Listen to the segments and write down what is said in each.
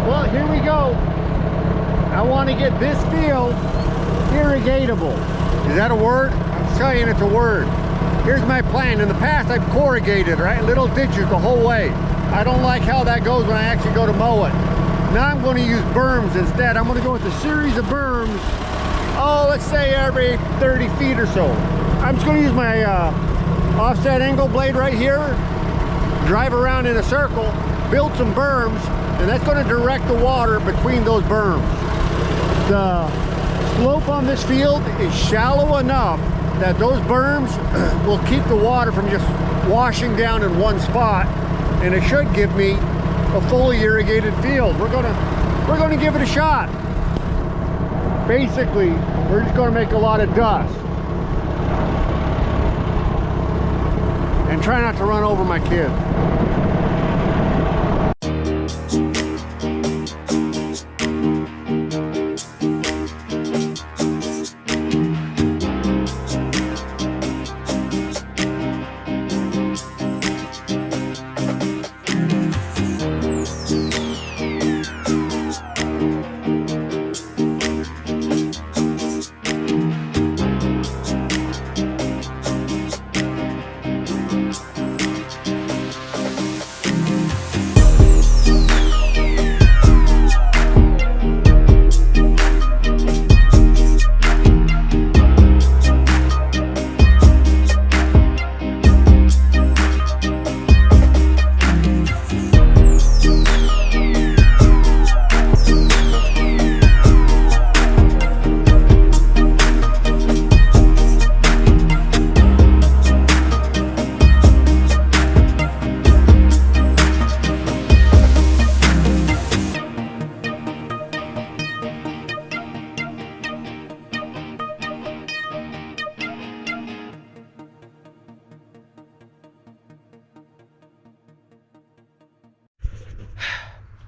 Well, here we go. I want to get this field irrigatable. Is that a word? I'm telling you it's a word. Here's my plan. In the past, I've corrugated, right? Little ditches the whole way. I don't like how that goes when I actually go to mow it. Now I'm going to use berms instead. I'm going to go with a series of berms. Oh, let's say every 30 feet or so. I'm just going to use my offset angle blade right here, drive around in a circle, build some berms, and that's going to direct the water between those berms. The slope on this field is shallow enough that those berms will keep the water from just washing down in one spot, and it should give me a fully irrigated field. We're gonna give it a shot. Basically, we're just gonna make a lot of dust and try not to run over my kids.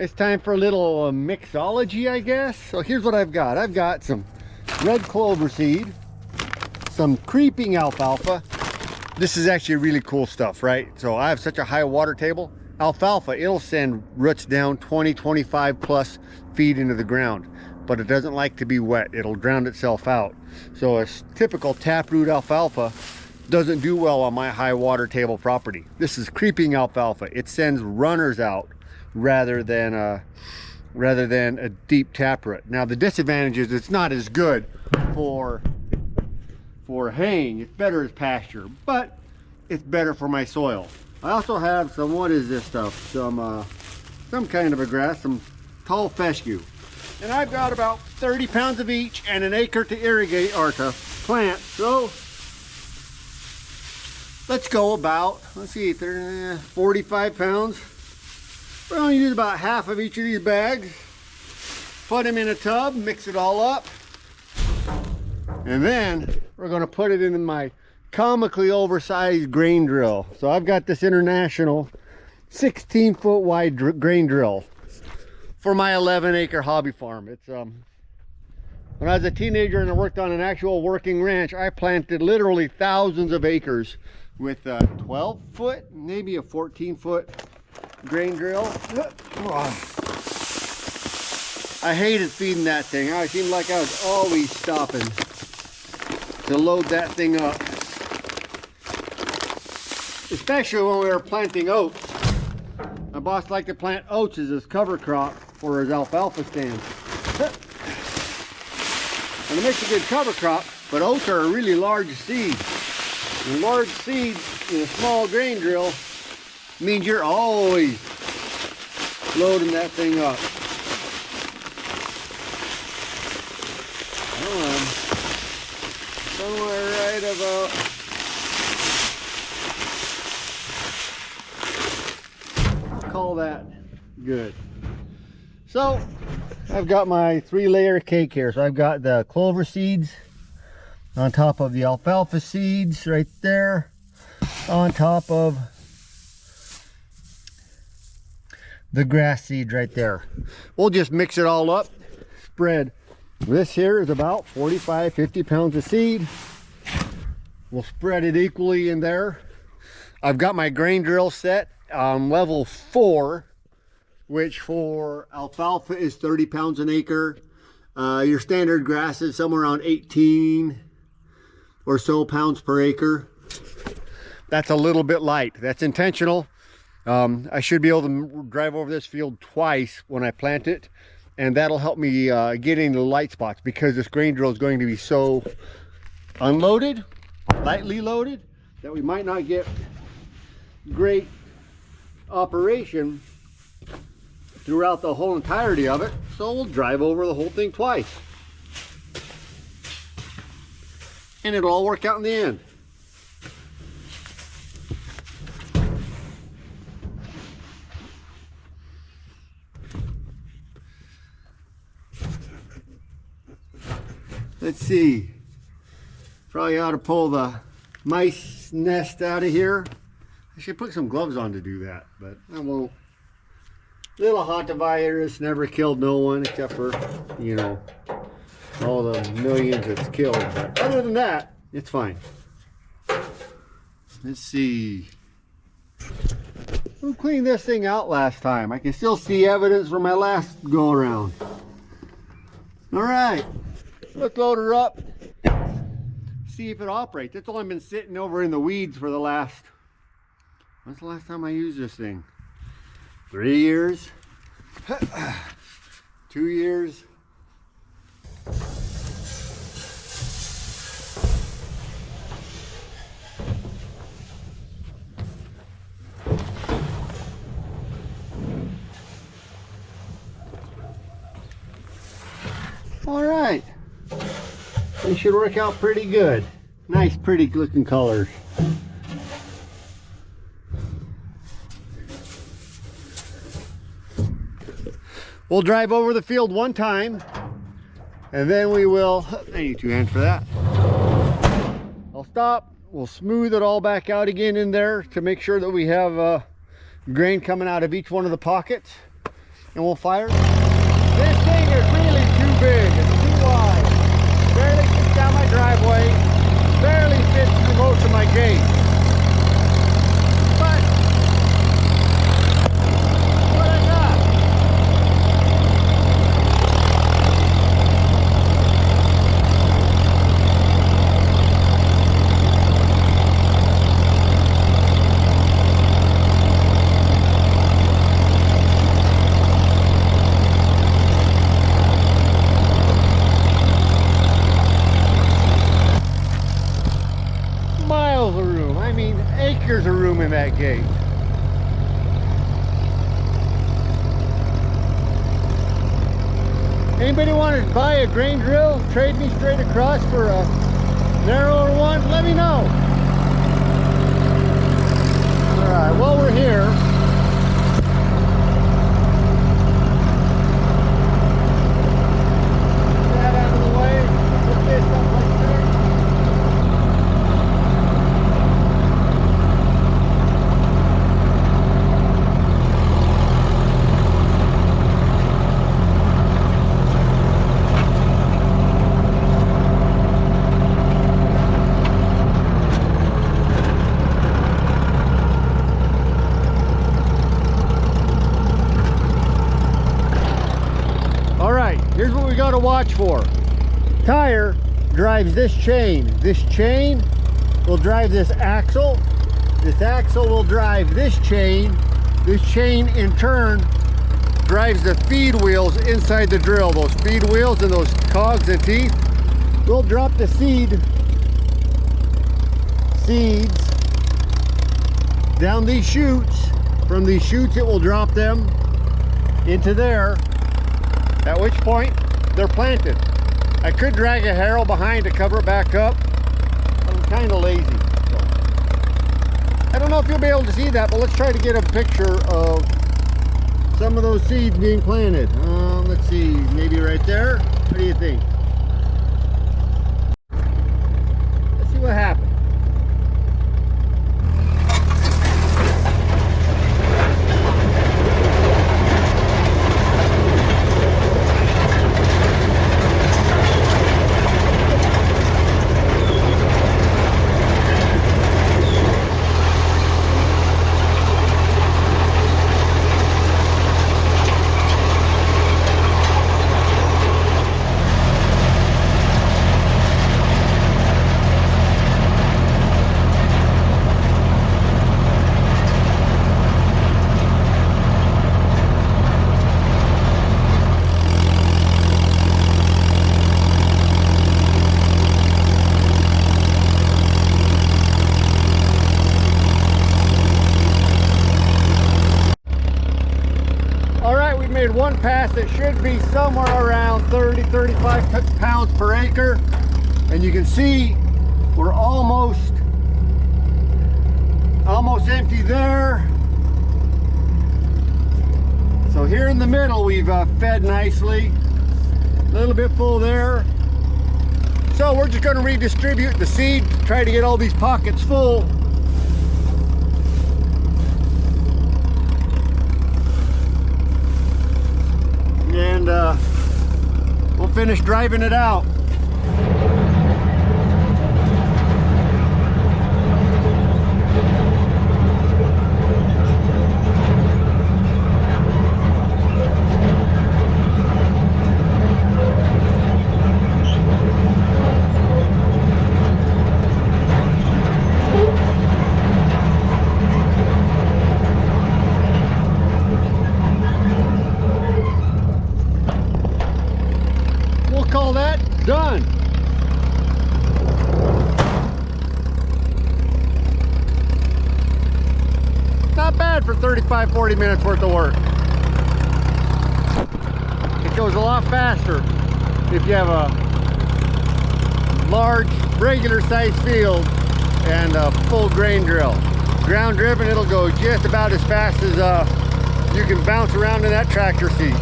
It's time for a little mixology, I guess. So here's what I've got. I've got some red clover seed, some creeping alfalfa. This is actually really cool stuff, right? So I have such a high water table. Alfalfa, it'll send roots down 20, 25 plus feet into the ground, but it doesn't like to be wet. It'll drown itself out. So a typical taproot alfalfa doesn't do well on my high water table property. This is creeping alfalfa. It sends runners out rather than a deep taproot. Now the disadvantage is it's not as good for haying. It's better as pasture, but it's better for my soil. I also have some, what is this stuff? Some kind of a grass, some tall fescue. And I've got about 30 pounds of each and an acre to irrigate or to plant. So let's go about, let's see, 45 pounds. We're going to use about half of each of these bags, put them in a tub, mix it all up, and then we're going to put it in my comically oversized grain drill. So I've got this International 16-foot wide grain drill for my 11-acre hobby farm. It's when I was a teenager and I worked on an actual working ranch, I planted literally thousands of acres with a 12-foot, maybe a 14-foot grain drill. Come on. I hated feeding that thing. I seemed like I was always stopping to load that thing up. Especially when we were planting oats. My boss liked to plant oats as his cover crop for his alfalfa stand. And it makes a good cover crop, but oats are a really large seed. And large seeds in a small grain drill means you're always loading that thing up. Come on. Somewhere right about. I'll call that good. So I've got my 3-layer cake here. So I've got the clover seeds on top of the alfalfa seeds right there, on top of the grass seeds right there. We'll just mix it all up, spread. This here is about 45, 50 pounds of seed. We'll spread it equally in there. I've got my grain drill set on level 4 which for alfalfa is 30 pounds an acre. Your standard grass is somewhere around 18 or so pounds per acre. That's a little bit light. That's intentional. I should be able to drive over this field twice when I plant it, and that'll help me get into the light spots, because this grain drill is going to be so unloaded, lightly loaded, that we might not get great operation throughout the whole entirety of it. So we'll drive over the whole thing twice, and it'll all work out in the end. Let's see, probably ought to pull the mice nest out of here. I should put some gloves on to do that, but I won't. Little hantavirus never killed no one, except for, you know, all the millions it's killed. But other than that, it's fine. Let's see. Who cleaned this thing out last time? I can still see evidence from my last go around. All right. Let's load her up, see if it operates. It's only been sitting over in the weeds for the last, when's the last time I used this thing? 3 years? 2 years? All right. They should work out pretty good. Nice, pretty looking colors. We'll drive over the field one time, and then we will, I need 2 hands for that. I'll stop, we'll smooth it all back out again in there to make sure that we have grain coming out of each one of the pockets, and we'll fire. This thing is really too big, it's too wide. Barely fits down my driveway, barely fits through most of my gate. But what I got. Miles of room, I mean acres of room in that gate. Anybody want to buy a grain drill, trade me straight across for a narrower one? Let me know. Alright, while we're here, get that out of the way, put this up like there. Here's what we got to watch for. Tire drives this chain. This chain will drive this axle. This axle will drive this chain. This chain in turn drives the feed wheels inside the drill. Those feed wheels and those cogs and teeth will drop the seeds down these chutes. From these chutes it will drop them into there, at which point they're planted. I could drag a harrow behind to cover it back up. I'm kind of lazy. So. I don't know if you'll be able to see that, but let's try to get a picture of some of those seeds being planted. Let's see, maybe right there. What do you think? Let's see what happens. one pass that should be somewhere around 30-35 pounds per acre. And you can see we're almost empty there. So here in the middle we've fed nicely. A little bit full there. So we're just going to redistribute the seed, try to get all these pockets full. And we'll finish driving it out. Call that done. Not bad for 35-40 minutes worth of work. It goes a lot faster if you have a large regular sized field and a full grain drill. Ground driven, it'll go just about as fast as you can bounce around in that tractor seat.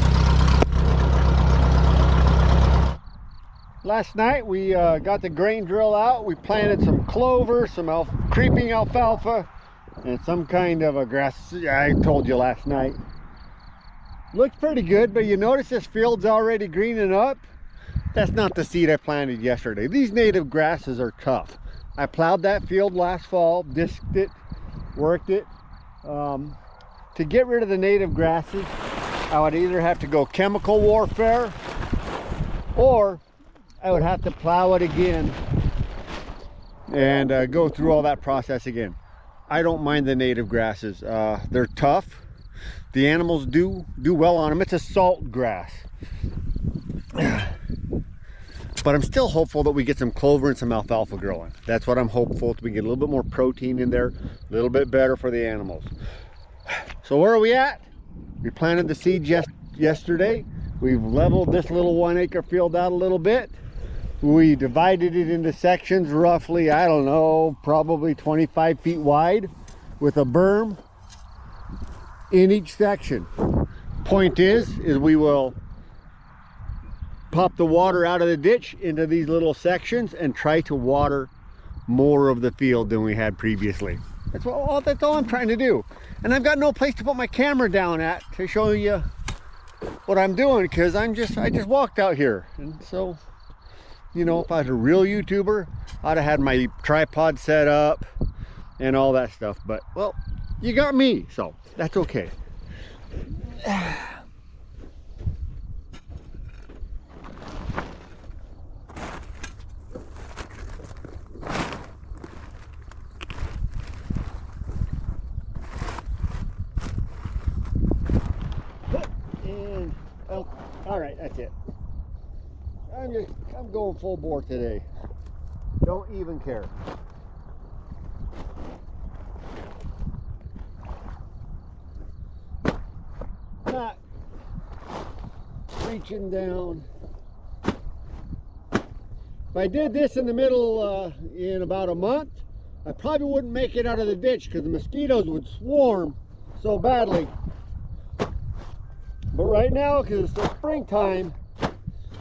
Last night we got the grain drill out. We planted some clover, some creeping alfalfa, and some kind of a grass. I told you last night. Looks pretty good, but you notice this field's already greening up. That's not the seed I planted yesterday. These native grasses are tough. I plowed that field last fall, disked it, worked it. To get rid of the native grasses, I would either have to go chemical warfare, or I would have to plow it again and go through all that process again. I don't mind the native grasses. They're tough. The animals do well on them. It's a salt grass. But I'm still hopeful that we get some clover and some alfalfa growing. That's what I'm hopeful, that we get a little bit more protein in there, a little bit better for the animals. So where are we at? We planted the seed yesterday. We've leveled this little 1 acre field out a little bit. We divided it into sections roughly, I don't know, probably 25 feet wide with a berm in each section. Point is we will pop the water out of the ditch into these little sections and try to water more of the field than we had previously. That's all I'm trying to do. And I've got no place to put my camera down at to show you what I'm doing, because I just walked out here. And so, you know, if I was a real YouTuber, I'd have had my tripod set up and all that stuff. But, well, you got me, so that's okay. And, well, all right, that's it. I'm going full bore today. Don't even care. Not reaching down. If I did this in the middle in about a month, I probably wouldn't make it out of the ditch because the mosquitoes would swarm so badly. But right now, because it's the springtime,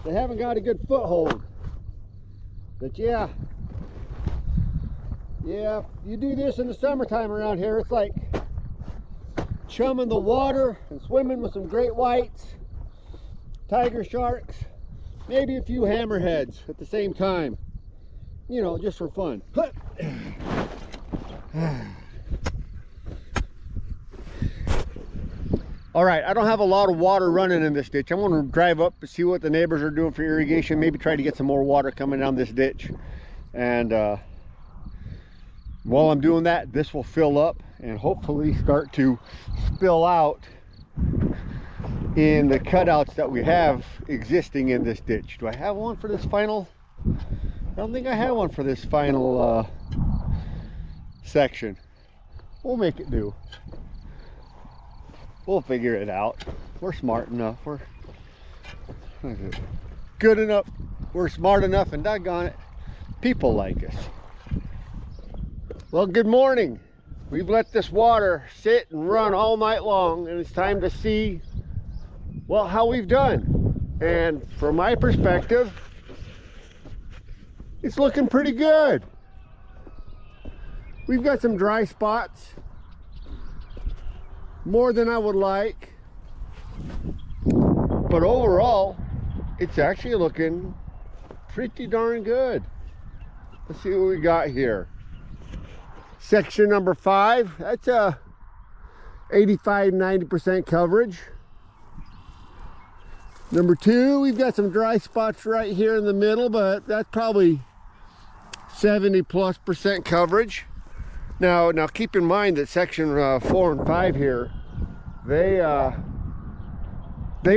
they haven't got a good foothold. But yeah, you do this in the summertime around here, it's like chumming the water and swimming with some great whites, tiger sharks, maybe a few hammerheads at the same time, you know, just for fun. All right, I don't have a lot of water running in this ditch. I'm going to drive up and see what the neighbors are doing for irrigation, maybe try to get some more water coming down this ditch. And while I'm doing that, this will fill up and hopefully start to spill out in the cutouts that we have existing in this ditch. Do I have one for this final? I don't think I have one for this final section. We'll make it do. We'll figure it out. We're smart enough. We're good enough. We're smart enough, and doggone it, people like us. Well, good morning. We've let this water sit and run all night long, and it's time to see, well, how we've done. And from my perspective, it's looking pretty good. We've got some dry spots, more than I would like, but overall it's actually looking pretty darn good. Let's see what we got here. Section number 5, that's a 85-90% coverage. Number 2, we've got some dry spots right here in the middle, but that's probably 70+% coverage. Now keep in mind that section 4 and 5 here, they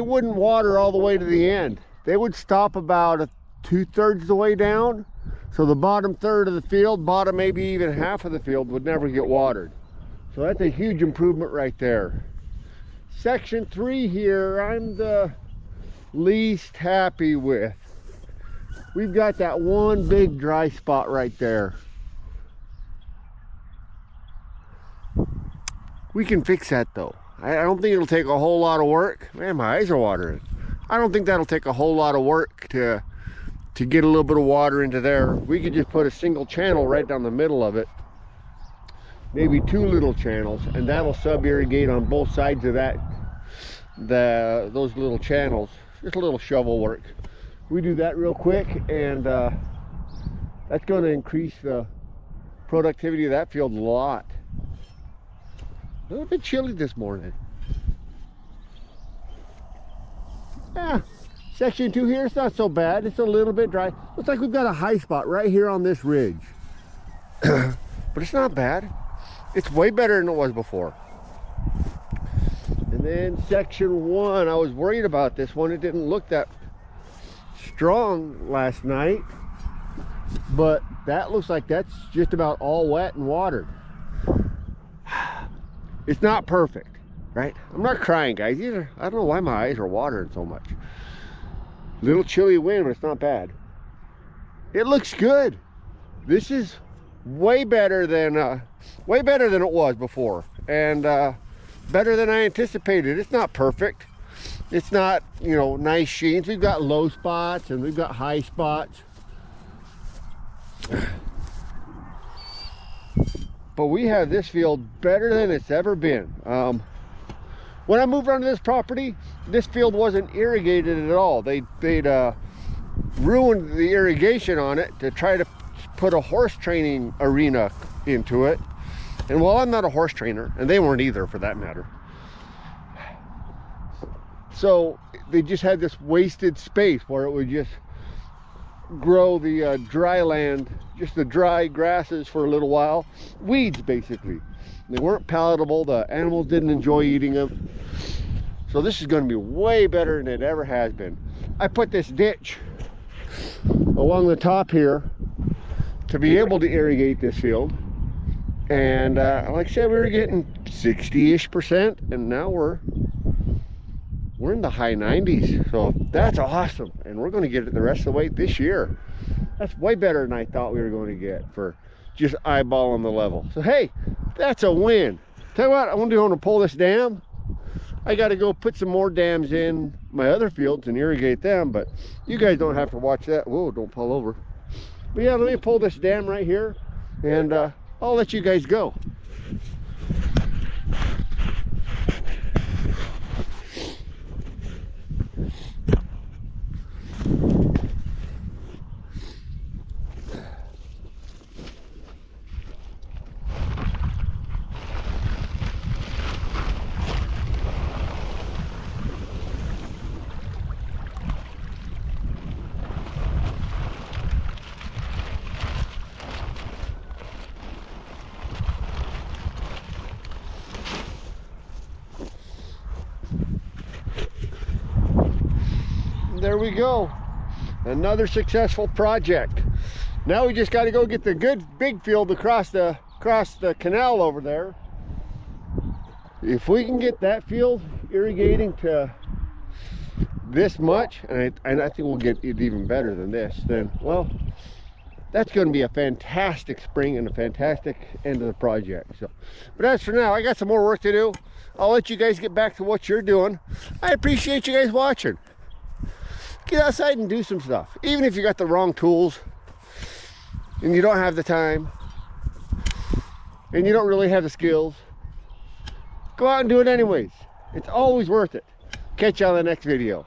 wouldn't water all the way to the end. They would stop about 2/3 the way down. So the bottom third of the field, bottom maybe even half of the field, would never get watered. So that's a huge improvement right there. Section 3 here, I'm the least happy with. We've got that one big dry spot right there. We can fix that though. I don't think it'll take a whole lot of work. Man, my eyes are watering. I don't think that'll take a whole lot of work to get a little bit of water into there. We could just put a single channel right down the middle of it. Maybe 2 little channels, and that'll sub-irrigate on both sides of that, those little channels. Just a little shovel work. We do that real quick, and that's going to increase the productivity of that field a lot. A little bit chilly this morning. Yeah, section 2 here, it's not so bad. It's a little bit dry. Looks like we've got a high spot right here on this ridge. But it's not bad. It's way better than it was before. And then section 1, I was worried about this one. It didn't look that strong last night, but that looks like that's just about all wet and watered. It's not perfect, right? I'm not crying, guys, either. I don't know why my eyes are watering so much. Little chilly wind, but it's not bad. It looks good. This is way better than it was before, and better than I anticipated. It's not perfect. It's not, you know, nice sheens. We've got low spots and we've got high spots. But we have this field better than it's ever been. When I moved onto this property, this field wasn't irrigated at all. They'd ruined the irrigation on it to try to put a horse training arena into it. And well, I'm not a horse trainer, and they weren't either for that matter. So they just had this wasted space where it would just grow the dry land, just the dry grasses for a little while. Weeds, basically. They weren't palatable. The animals didn't enjoy eating them. So this is going to be way better than it ever has been. I put this ditch along the top here to be able to irrigate this field. And like I said, we were getting 60-ish%, and now we're in the high 90s. So that's awesome, and we're going to get it the rest of the way this year. That's way better than I thought we were going to get for just eyeballing the level. So hey, that's a win. Tell you what, I want to pull this dam. I got to go put some more dams in my other fields and irrigate them, but you guys don't have to watch that. Whoa, don't fall over. But yeah, let me pull this dam right here, and I'll let you guys go. There we go, another successful project. Now we just got to go get the good big field across the canal over there, If we can get that field irrigating to this much, and I think we'll get it even better than this, then, well, that's going to be a fantastic spring and a fantastic end of the project. So, but as for now, I got some more work to do. I'll let you guys get back to what you're doing. I appreciate you guys watching. Get outside and do some stuff. Even if you got the wrong tools and you don't have the time and you don't really have the skills, go out and do it anyways. It's always worth it. Catch you on the next video.